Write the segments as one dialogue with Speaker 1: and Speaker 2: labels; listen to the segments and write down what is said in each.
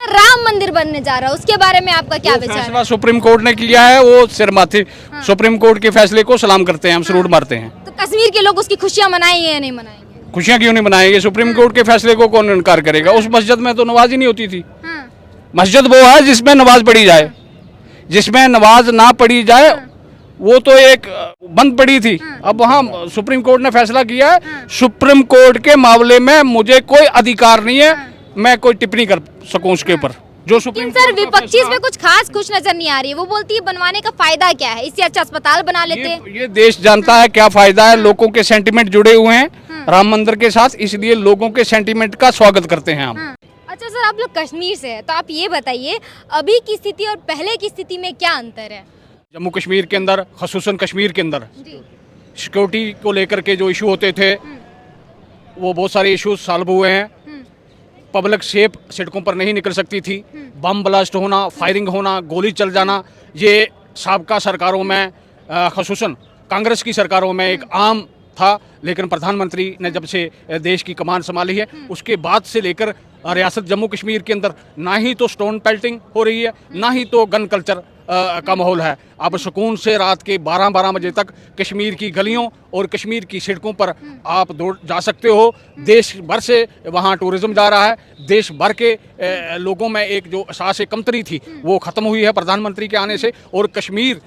Speaker 1: राम मंदिर बनने जा रहा है, उसके बारे में आपका क्या विचार
Speaker 2: फैसला
Speaker 1: है?
Speaker 2: सुप्रीम कोर्ट ने किया है, वो सिर माथे सुप्रीम कोर्ट के फैसले को सलाम करते हैं, हम सलूट मारते हैं।
Speaker 1: तो कश्मीर के लोग उसकी खुशियां मनाएंगे या नहीं मनाएंगे?
Speaker 2: खुशियां क्यों नहीं मनाएंगे? सुप्रीम कोर्ट के फैसले को कौन इनकार करेगा? उस मस्जिद में तो नमाज ही नहीं होती थी। मस्जिद वो है जिसमें नमाज पढ़ी जाए, जिसमें नमाज ना पढ़ी जाए वो तो एक बंद पड़ी थी। अब वहाँ सुप्रीम कोर्ट ने फैसला किया है, सुप्रीम कोर्ट के मामले में मुझे कोई अधिकार नहीं है, मैं कोई टिप्पणी कर सकूं उसके ऊपर। जो सुप्रीम
Speaker 1: लेकिन सर
Speaker 2: कोर्ट का
Speaker 1: विपक्षी
Speaker 2: फैसला-
Speaker 1: में कुछ खास खुश नजर नहीं आ रही है। वो बोलती है बनवाने का फायदा क्या है, इससे अच्छा अस्पताल बना लेते हैं।
Speaker 2: ये देश जानता है क्या फायदा है, लोगों के सेंटीमेंट जुड़े हुए हैं राम मंदिर के साथ, इसलिए लोगों के सेंटीमेंट का स्वागत करते हैं हम।
Speaker 1: अच्छा सर, आप लोग कश्मीर से हैं, तो आप ये बताइए अभी की स्थिति और पहले की स्थिति में क्या अंतर है?
Speaker 2: जम्मू कश्मीर के अंदर, खसूसन कश्मीर के अंदर
Speaker 1: जी।
Speaker 2: सिक्योरिटी को लेकर के जो इशू होते थे वो बहुत सारे इश्यूज सॉल्व हुए हैं। पब्लिक सेफ सड़कों पर नहीं निकल सकती थी, बम ब्लास्ट होना, फायरिंग होना, गोली चल जाना, ये साबका सरकारों में खसूसन कांग्रेस की सरकारों में एक आम था। लेकिन प्रधानमंत्री ने जब से देश की कमान संभाली है उसके बाद से लेकर रियासत जम्मू कश्मीर के अंदर ना ही तो स्टोन पेल्टिंग हो रही है, ना ही तो गन कल्चर का माहौल है। आप सुकून से रात के 12-12 बजे तक कश्मीर की गलियों और कश्मीर की सड़कों पर आप दौड़ जा सकते हो। देश भर से वहाँ टूरिज्म जा रहा है, देश भर के लोगों में एक जो एहसास कमतरी थी वो ख़त्म हुई है प्रधानमंत्री के आने से, और कश्मीर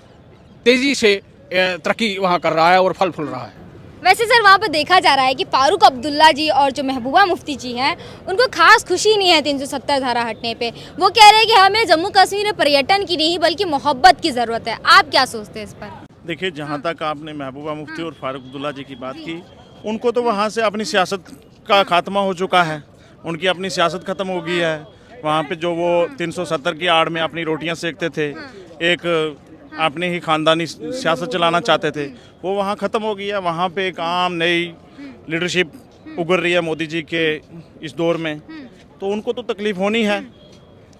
Speaker 2: तेज़ी से तरक्की वहाँ कर रहा है और फल फूल रहा है।
Speaker 1: वैसे सर वहाँ पर देखा जा रहा है कि फारूक अब्दुल्ला जी और जो महबूबा मुफ्ती जी हैं उनको खास खुशी नहीं है 370 धारा हटने पे। वो कह रहे हैं कि हमें जम्मू कश्मीर में पर्यटन की नहीं बल्कि मोहब्बत की ज़रूरत है। आप क्या सोचते हैं इस पर?
Speaker 3: देखिए, जहाँ तक आपने महबूबा मुफ्ती और फारूक अब्दुल्ला जी की बात की, उनको तो वहाँ से अपनी सियासत का खात्मा हो चुका है, उनकी अपनी सियासत ख़त्म हो गई है। वहाँ पे जो वो 370 की आड़ में अपनी रोटियाँ सेकते थे, एक अपने ही ख़ानदानी सियासत चलाना चाहते थे, वो वहाँ ख़त्म हो गई है। वहाँ पे एक आम नई लीडरशिप उभर रही है मोदी जी के इस दौर में, तो उनको तो तकलीफ़ होनी है।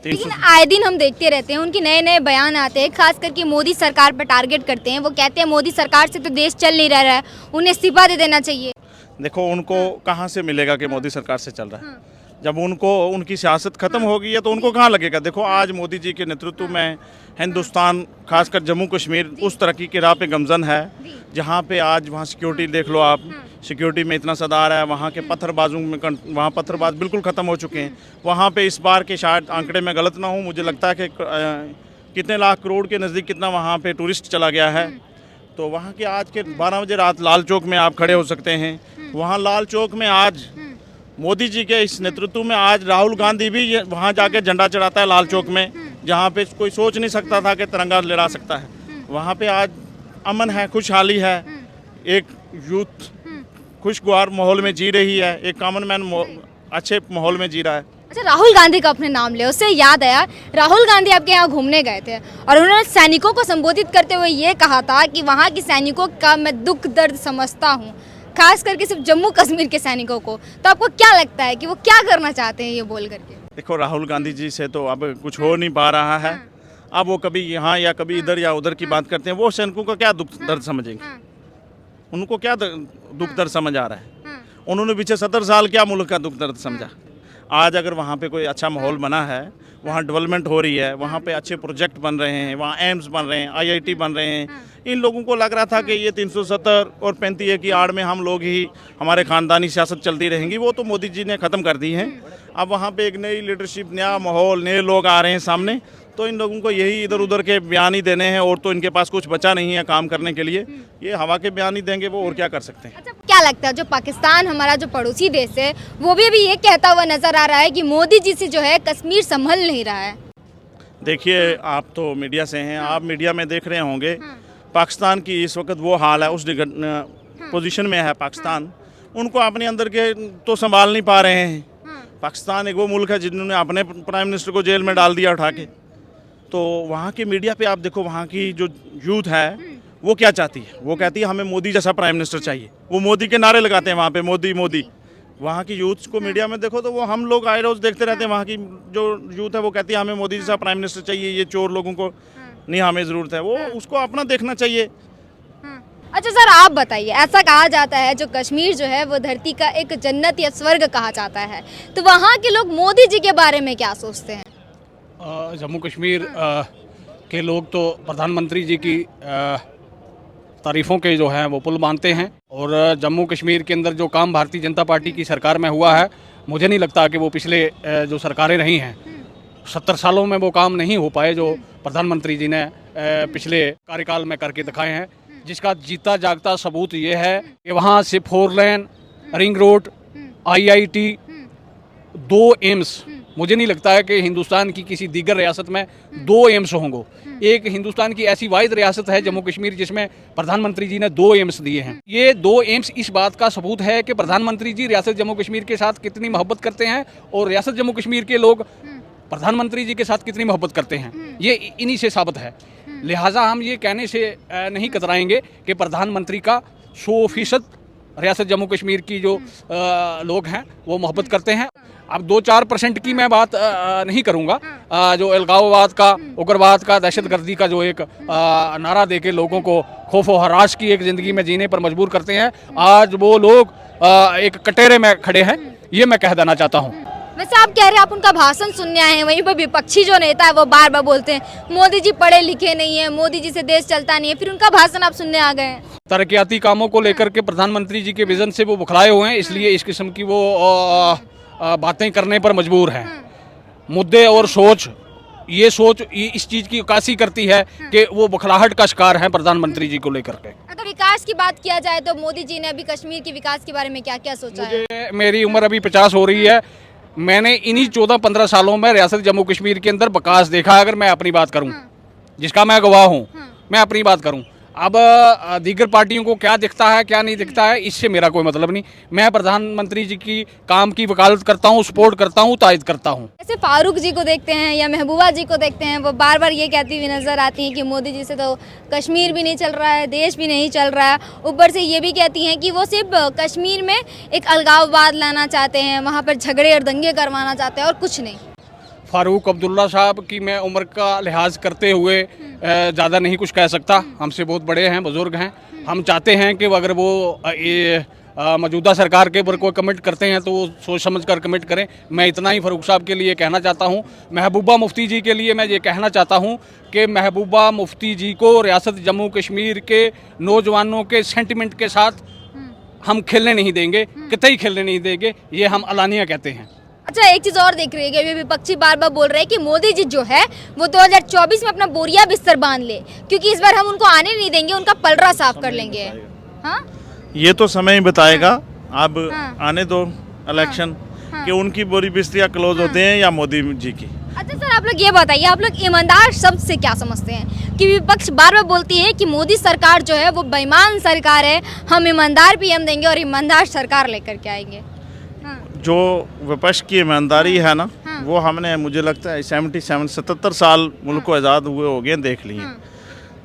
Speaker 1: लेकिन आए दिन हम देखते रहते हैं उनके नए नए बयान आते हैं, खास करके मोदी सरकार पर टारगेट करते हैं। वो कहते हैं मोदी सरकार से तो देश चल नहीं रहा है, उन्हें इस्तीफा दे देना चाहिए।
Speaker 3: देखो, उनको कहाँ से मिलेगा कि मोदी सरकार से चल रहा है? जब उनको उनकी सियासत ख़त्म हो गई है तो उनको कहाँ लगेगा? देखो, आज मोदी जी के नेतृत्व में हिंदुस्तान, खासकर जम्मू कश्मीर उस तरक्की के राह पे गमजन है, जहाँ पे आज वहाँ सिक्योरिटी देख लो आप, सिक्योरिटी में इतना सदार है। वहाँ के पत्थरबाजों में वहाँ पत्थरबाज बिल्कुल ख़त्म हो चुके हैं। वहाँ पे इस बार के शायद आंकड़े में गलत ना हूँ, मुझे लगता है कि कितने लाख करोड़ के नज़दीक कितना वहाँ पे टूरिस्ट चला गया है। तो वहाँ के आज के 12 बजे रात लाल चौक में आप खड़े हो सकते हैं। वहाँ लाल चौक में आज मोदी जी के इस नेतृत्व में आज राहुल गांधी भी वहाँ जाके झंडा चढ़ाता है लाल चौक में, जहाँ पे कोई सोच नहीं सकता था कि तिरंगा लहरा सकता है। वहाँ पे आज अमन है, खुशहाली है, एक यूथ खुशगवार माहौल में जी रही है, एक कॉमन मैन अच्छे माहौल में जी रहा है।
Speaker 1: अच्छा, राहुल गांधी का अपने नाम ले, उससे याद आया, राहुल गांधी आपके यहाँ घूमने गए थे और उन्होंने सैनिकों को संबोधित करते हुए ये कहा था कि वहाँ के सैनिकों का मैं दुख दर्द समझता हूँ, खास करके सिर्फ जम्मू कश्मीर के सैनिकों को। तो आपको क्या लगता है कि वो क्या करना चाहते हैं ये बोल करके?
Speaker 3: देखो, राहुल गांधी जी से तो अब कुछ हो नहीं पा रहा है। अब वो कभी यहाँ या कभी इधर या उधर की बात करते हैं। वो सैनिकों का क्या दुख दर्द समझेंगे? उनको क्या दुख दर्द समझ आ रहा है? उन्होंने पीछे 70 साल क्या मुल्क का दुख दर्द समझा? आज अगर वहाँ पे कोई अच्छा माहौल बना है, वहाँ डेवलपमेंट हो रही है, वहाँ पे अच्छे प्रोजेक्ट बन रहे हैं, वहाँ एम्स बन रहे हैं, IIT बन रहे हैं, इन लोगों को लग रहा था कि ये 370 और 35 की आड़ में हम लोग ही, हमारे ख़ानदानी सियासत चलती रहेंगी, वो तो मोदी जी ने ख़त्म कर दी है। अब वहाँ पे एक नई लीडरशिप, नया माहौल, नए लोग आ रहे हैं सामने, तो इन लोगों को यही इधर उधर के बयान ही देने हैं, और तो इनके पास कुछ बचा नहीं है काम करने के लिए। ये हवा के बयान ही देंगे वो, और क्या कर सकते हैं।
Speaker 1: अच्छा, क्या लगता है जो पाकिस्तान हमारा जो पड़ोसी देश है वो भी अभी ये कहता हुआ नजर आ रहा है कि मोदी जी से जो है कश्मीर संभल नहीं रहा है?
Speaker 3: देखिए, आप तो मीडिया से हैं, आप मीडिया में देख रहे होंगे पाकिस्तान की इस वक्त वो हाल है, उस पोजीशन में है पाकिस्तान, उनको अपने अंदर के तो संभाल नहीं पा रहे हैं। पाकिस्तान एक वो मुल्क है जिन्होंने अपने प्राइम मिनिस्टर को जेल में डाल दिया उठा के। तो वहाँ के मीडिया पे आप देखो, वहाँ की जो यूथ है वो क्या चाहती है? वो कहती है हमें मोदी जैसा प्राइम मिनिस्टर चाहिए। वो मोदी के नारे लगाते हैं वहाँ पे, मोदी मोदी। वहाँ की यूथ को मीडिया में देखो तो वो हम लोग आए रोज़ देखते रहते हैं। वहाँ की जो यूथ है वो कहती है हमें मोदी जैसा प्राइम मिनिस्टर चाहिए, ये चोर लोगों को नहीं हमें ज़रूरत है। वो उसको अपना देखना चाहिए।
Speaker 1: अच्छा सर, आप बताइए, ऐसा कहा जाता है जो कश्मीर जो है वो धरती का एक जन्नत या स्वर्ग कहा जाता है, तो वहाँ के लोग मोदी जी के बारे में क्या सोचते हैं?
Speaker 2: जम्मू कश्मीर के लोग तो प्रधानमंत्री जी की तारीफ़ों के जो हैं वो पुल मानते हैं, और जम्मू कश्मीर के अंदर जो काम भारतीय जनता पार्टी की सरकार में हुआ है, मुझे नहीं लगता कि वो पिछले जो सरकारें रही हैं 70 सालों में वो काम नहीं हो पाए जो प्रधानमंत्री जी ने पिछले कार्यकाल में करके दिखाए हैं, जिसका जीता जागता सबूत ये है कि वहाँ से 4 लेन, रिंग रोड, IIT, 2 एम्स, मुझे नहीं लगता है कि हिंदुस्तान की किसी दीगर रियासत में 2 एम्स होंगे। एक हिंदुस्तान की ऐसी वाहिद रियासत है जम्मू कश्मीर जिसमें प्रधानमंत्री जी ने 2 एम्स दिए हैं। ये 2 एम्स इस बात का सबूत है कि प्रधानमंत्री जी रियासत जम्मू कश्मीर के साथ कितनी मोहब्बत करते हैं और रियासत जम्मू कश्मीर के लोग प्रधानमंत्री जी के साथ कितनी मोहब्बत करते हैं, ये इन्हीं से साबित है। लिहाजा हम ये कहने से नहीं कतराएंगे कि प्रधानमंत्री का 100% रियासत जम्मू कश्मीर की जो लोग हैं वो मोहब्बत करते हैं। अब 2-4% की मैं बात नहीं करूंगा, जो अलगाववाद का, उग्रवाद का, दहशतगर्दी का जो एक नारा देके लोगों को खौफ व हरास की एक ज़िंदगी में जीने पर मजबूर करते हैं, आज वो लोग एक कटघरे में खड़े हैं, ये मैं कह देना चाहता हूँ।
Speaker 1: वैसे आप कह रहे हैं आप उनका भाषण सुनने आए हैं, वहीं पर विपक्षी जो नेता है वो बार बार बोलते हैं मोदी जी पढ़े लिखे नहीं है, मोदी जी से देश चलता नहीं है, फिर उनका भाषण आप सुनने आ गए हैं।
Speaker 2: तरक्याती कामों को लेकर के प्रधानमंत्री जी के विजन से वो बुखलाए हुए हैं, इसलिए इस किस्म की वो बातें करने पर मजबूर हैं। मुद्दे और सोच, ये इस चीज़ की अक्कासी करती है कि वो बुखलाहट का शिकार है प्रधानमंत्री जी को लेकर के।
Speaker 1: अगर विकास की बात किया जाए तो मोदी जी ने अभी कश्मीर के विकास के बारे में क्या क्या सोचा है?
Speaker 2: मेरी उम्र अभी 50 हो रही है, मैंने इन्हीं 14-15 सालों में रियासत जम्मू कश्मीर के अंदर विकास देखा। अगर मैं अपनी बात करूं, जिसका मैं गवाह हूं, मैं अपनी बात करूं। अब दीगर पार्टियों को क्या दिखता है क्या नहीं दिखता है, इससे मेरा कोई मतलब नहीं। मैं प्रधानमंत्री जी की काम की वकालत करता हूं, सपोर्ट करता हूं, तायद करता हूं।
Speaker 1: जैसे फारूक जी को देखते हैं या महबूबा जी को देखते हैं, वो बार बार ये कहती हुई नजर आती हैं कि मोदी जी से तो कश्मीर भी नहीं चल रहा है, देश भी नहीं चल रहा है। ऊपर से ये भी कहती हैं कि वो सिर्फ कश्मीर में एक अलगाववाद लाना चाहते हैं, वहाँ पर झगड़े और दंगे करवाना चाहते हैं और कुछ नहीं।
Speaker 2: फारूक अब्दुल्ला साहब की मैं उम्र का लिहाज करते हुए ज़्यादा नहीं कुछ कह सकता, हमसे बहुत बड़े हैं, बुज़ुर्ग हैं। हम चाहते हैं कि अगर वो मौजूदा सरकार के ऊपर कोई कमेंट करते हैं तो वो सोच समझ कर कमेंट करें। मैं इतना ही फारूक साहब के लिए कहना चाहता हूँ। महबूबा मुफ्ती जी के लिए मैं ये कहना चाहता हूँ कि महबूबा मुफ्ती जी को रियासत जम्मू कश्मीर के नौजवानों के सेंटिमेंट के साथ हम खेलने नहीं देंगे, कतई खेलने नहीं देंगे, ये हम अलानिया कहते हैं।
Speaker 1: अच्छा, एक चीज़ और देख रही है कि अभी विपक्षी बार बार बोल रहे हैं कि मोदी जी जो है वो 2024 में अपना बोरिया बिस्तर बांध ले, क्योंकि इस बार हम उनको आने नहीं देंगे, उनका पलड़ा साफ कर लेंगे। हाँ,
Speaker 3: ये तो समय ही बताएगा। अब
Speaker 1: हाँ।
Speaker 3: आने दो इलेक्शन कि उनकी बोरी बिस्तरियाँ क्लोज होते हैं या मोदी जी की।
Speaker 1: अच्छा सर, आप लोग ये बताइए, आप लोग ईमानदार शब्द से क्या समझते हैं? कि विपक्ष बार बार बोलती है कि मोदी सरकार जो है वो बेईमान सरकार है, हम ईमानदार पीएम देंगे और ईमानदार सरकार लेकर के आएंगे।
Speaker 3: जो विपक्ष की ईमानदारी है ना, वो हमने, मुझे लगता है 77 साल मुल्क को आज़ाद हुए हो गए देख लिए।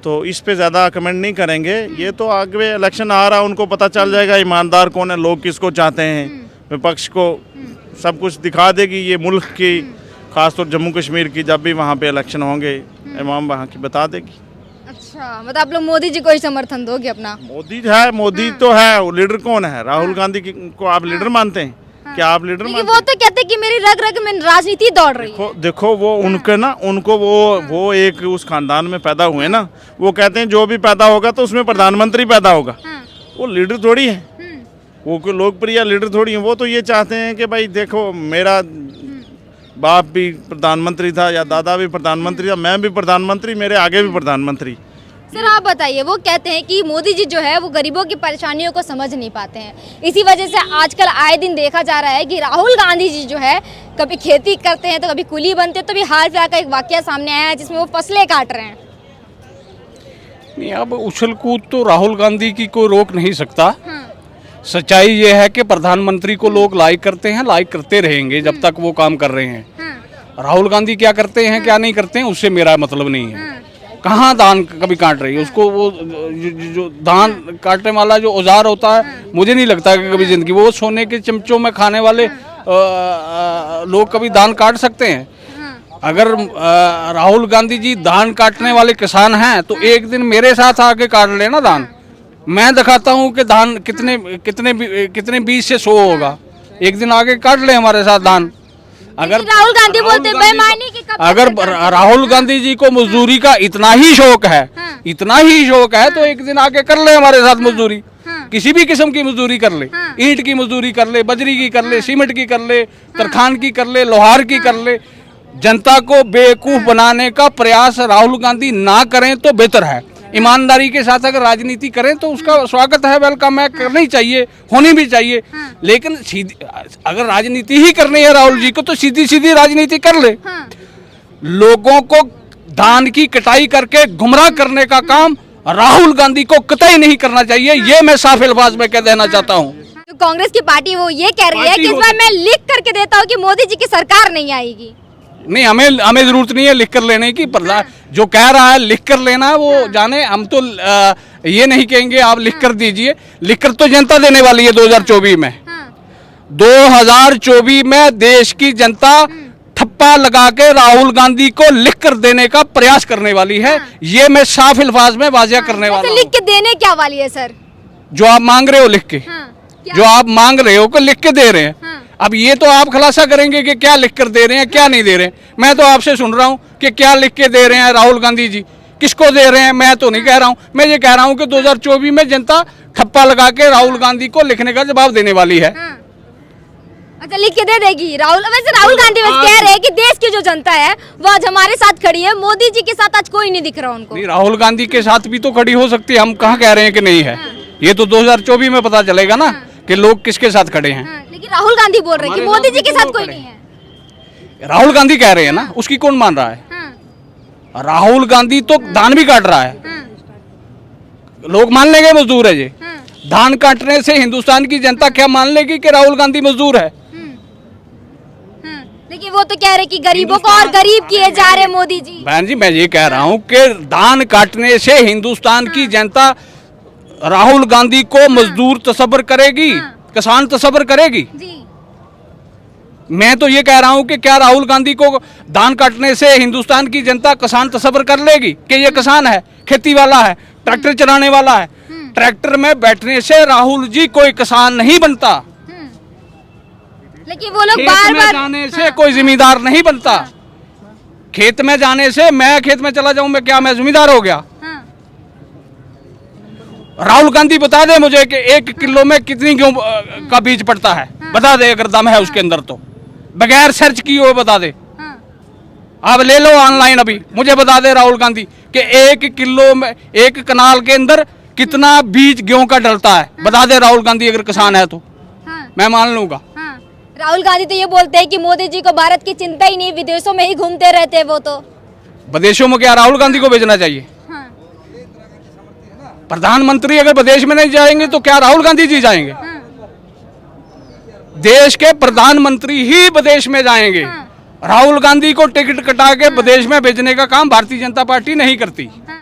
Speaker 3: तो इस पे ज़्यादा कमेंट नहीं करेंगे। ये तो आगे इलेक्शन आ रहा है, उनको पता चल जाएगा ईमानदार कौन है, लोग किसको चाहते हैं। विपक्ष को सब कुछ दिखा देगी ये मुल्क की, खासतौर जम्मू कश्मीर की, जब भी वहाँ पे इलेक्शन होंगे इमाम वहाँ की बता देगी।
Speaker 1: अच्छा, मतलब आप लोग मोदी जी को ही समर्थन दोगे अपना?
Speaker 3: मोदी है, मोदी तो है, वो लीडर कौन है? राहुल गांधी को आप लीडर मानते हैं? क्या आप लीडर मानते हैं?
Speaker 1: वो तो कहते हैं कि मेरी रग रग में राजनीति दौड़ रही है।
Speaker 3: देखो वो उनके ना, उनको वो एक उस खानदान में पैदा हुए ना, वो कहते हैं जो भी पैदा होगा तो उसमें प्रधानमंत्री पैदा होगा। वो लीडर थोड़ी है, वो कोई लोकप्रिय लीडर थोड़ी है। वो तो ये चाहते हैं कि भाई देखो मेरा बाप भी प्रधानमंत्री था या दादा भी प्रधानमंत्री था, मैं भी प्रधानमंत्री, मेरे आगे भी प्रधानमंत्री।
Speaker 1: सर आप बताइए, वो कहते हैं कि मोदी जी जो है वो गरीबों की परेशानियों को समझ नहीं पाते हैं, इसी वजह से आजकल आए दिन देखा जा रहा है कि राहुल गांधी जी जो है कभी खेती करते हैं तो कभी कुली बनते हैं। तो अभी हाल फिलहाल का एक वाकया सामने आया है जिसमें वो फसलें काट रहे हैं।
Speaker 2: नहीं, अब उछल कूद तो राहुल गांधी की कोई रोक नहीं सकता। सच्चाई ये है कि प्रधानमंत्री को लोग लाइक करते हैं, लाइक करते रहेंगे जब तक वो काम कर रहे हैं। राहुल गांधी क्या करते हैं क्या नहीं करते हैं उससे मेरा मतलब नहीं है। कहाँ धान कभी काट रही है, उसको वो जो धान काटने वाला जो औजार होता है, मुझे नहीं लगता कि कभी जिंदगी, वो सोने के चमचों में खाने वाले लोग कभी धान काट सकते हैं? अगर राहुल गांधी जी धान काटने वाले किसान हैं तो एक दिन मेरे साथ आके काट लेना धान, मैं दिखाता हूँ कि धान कितने बीज से 100 होगा। एक दिन आगे काट ले हमारे साथ धान। अगर
Speaker 1: राहुल गांधी बोलते हैं बेईमानी की कब
Speaker 2: अगर राहुल गांधी जी को मजदूरी का इतना ही शौक है,
Speaker 1: हाँ।
Speaker 2: इतना ही शौक है, तो एक दिन आके कर ले हमारे साथ मजदूरी।
Speaker 1: हाँ।
Speaker 2: किसी भी किस्म की मजदूरी कर ले,
Speaker 1: हाँ।
Speaker 2: ईंट की मजदूरी कर ले, बजरी की कर ले, सीमेंट की कर ले, तरखान की कर ले, लोहार की कर ले। जनता को बेवकूफ बनाने का प्रयास राहुल गांधी ना करें तो बेहतर है। ईमानदारी के साथ अगर राजनीति करें तो उसका स्वागत है, वेलकम है, करनी चाहिए, होनी भी चाहिए। लेकिन सीधी अगर राजनीति ही करनी है राहुल जी को तो सीधी सीधी राजनीति कर ले।
Speaker 1: हाँ।
Speaker 2: लोगों को धान की कटाई करके गुमराह करने का काम राहुल गांधी को कतई नहीं करना चाहिए। ये मैं साफ अल्फाज में कह देना चाहता हूँ।
Speaker 1: जो कांग्रेस की पार्टी वो ये कह रही है
Speaker 2: पार्टी
Speaker 1: कि इस
Speaker 2: हो
Speaker 1: बार मैं लिख करके देता हूँ कि मोदी जी की सरकार नहीं आएगी।
Speaker 2: नहीं, हमें जरूरत नहीं है लिख कर लेने की। प्रधान जो कह रहा है लिख कर लेना वो जाने, हम तो ये नहीं कहेंगे आप लिख कर दीजिए। लिख कर तो जनता देने वाली है 2024 में। 2024 में देश की जनता ठप्पा लगा के राहुल गांधी को लिख कर देने का प्रयास करने वाली है। ये मैं साफ अल्फाज में वाजिया करने वाला
Speaker 1: लिख
Speaker 2: हूँ।
Speaker 1: के देने क्या वाली है सर?
Speaker 2: जो आप मांग रहे हो लिख के, जो आप मांग रहे हो को लिख के दे रहे हैं। अब ये तो आप खुलासा करेंगे कि क्या लिख कर दे रहे हैं, क्या नहीं दे रहे हैं। मैं तो आपसे सुन रहा हूँ कि क्या लिख के दे रहे हैं राहुल गांधी जी, किसको दे रहे हैं। मैं तो नहीं कह रहा हूँ, मैं ये कह रहा हूँ कि 2024 में जनता ठप्पा लगा के राहुल गांधी को लिखने का जवाब देने वाली है।
Speaker 1: अच्छा, लिख के दे देगी राहुल। वैसे राहुल गांधी वैसे कह रहे हैं कि देश की जो जनता है वो आज हमारे साथ खड़ी है, मोदी जी के साथ आज कोई नहीं दिख रहा उनको।
Speaker 2: नहीं, राहुल गांधी के साथ भी तो खड़ी हो सकती है। हम कहाँ कह रहे हैं कि नहीं है। ये तो 2024 में पता चलेगा ना कि लोग किसके साथ खड़े हैं।
Speaker 1: लेकिन राहुल गांधी बोल रहे हैं कि मोदी जी के साथ कोई नहीं है।
Speaker 2: राहुल गांधी कह रहे हैं ना, उसकी कौन मान रहा है। राहुल गांधी तो धान भी काट रहा है। लोग मान लेंगे मजदूर है ये। धान काटने से हिंदुस्तान की जनता क्या मान लेगी कि राहुल गांधी मजदूर है।
Speaker 1: लेकिन वो तो कह रहे कि गरीबों को और गरीब किए जा रहे मोदी जी।
Speaker 2: बहन जी, मैं ये कह रहा हूँ कि धान काटने से हिंदुस्तान की जनता राहुल गांधी को मजदूर तस्वर करेगी, किसान तस्वर करेगी।
Speaker 1: जी।
Speaker 2: मैं तो ये कह रहा हूँ कि क्या राहुल गांधी को धान काटने से हिंदुस्तान की जनता किसान तस्वर कर लेगी कि ये किसान है, खेती वाला है, ट्रैक्टर चलाने वाला है। ट्रैक्टर में बैठने से राहुल जी कोई किसान नहीं बनता।
Speaker 1: लेकिन वो लोग
Speaker 2: खेत
Speaker 1: बार
Speaker 2: में
Speaker 1: बार
Speaker 2: जाने से कोई जिम्मेदार नहीं बनता। खेत में जाने से मैं खेत में चला जाऊं, मैं क्या मैं जिम्मेदार हो गया। राहुल गांधी बता दे मुझे कि 1 किलो में कितनी गेहूं का बीज पड़ता है, बता दे अगर दम है उसके अंदर तो, बगैर सर्च किए हुए बता दे। आप ले लो ऑनलाइन अभी, मुझे बता दे राहुल गांधी कि 1 किलो में 1 कनाल के अंदर कितना बीज गेहूं का डलता है। बता दे राहुल गांधी अगर किसान है तो मैं मान लूंगा।
Speaker 1: राहुल गांधी तो ये बोलते हैं कि मोदी जी को भारत की चिंता ही नहीं, विदेशों में ही घूमते रहते हैं वो तो।
Speaker 2: विदेशों में क्या राहुल गांधी को भेजना चाहिए? प्रधानमंत्री अगर विदेश में नहीं जाएंगे तो क्या राहुल गांधी जी जाएंगे? देश के प्रधानमंत्री ही विदेश में जाएंगे। राहुल गांधी को टिकट कटा के विदेश में भेजने का काम भारतीय जनता पार्टी नहीं करती।